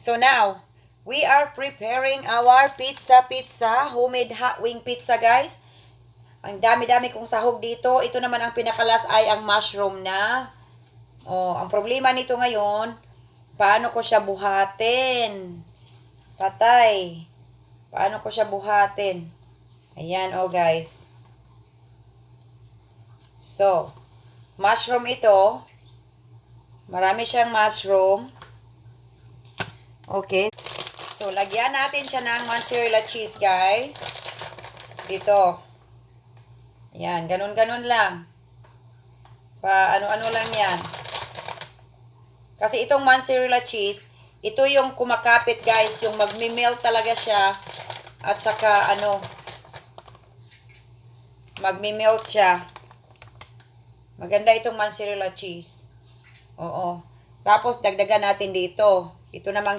So now, we are preparing our pizza, homemade hot wing pizza, guys. Ang dami-dami kong sahog dito. Ito naman ang pinakalas ay ang mushroom na. Oh, ang problema nito ngayon, paano ko siya buhatin? Patay. Paano ko siya buhatin? Ayan, oh guys. So, mushroom ito. Marami siyang mushroom. Okay. So, lagyan natin siya ng mozzarella cheese, guys. Dito. Ayan, ganun-ganun lang. Ano-ano lang yan. Kasi itong mozzarella cheese, ito yung kumakapit, guys. Yung magmi-melt talaga siya. At saka, magmi-melt siya. Maganda itong mozzarella cheese. Oo. Tapos, dagdagan natin dito. Ito namang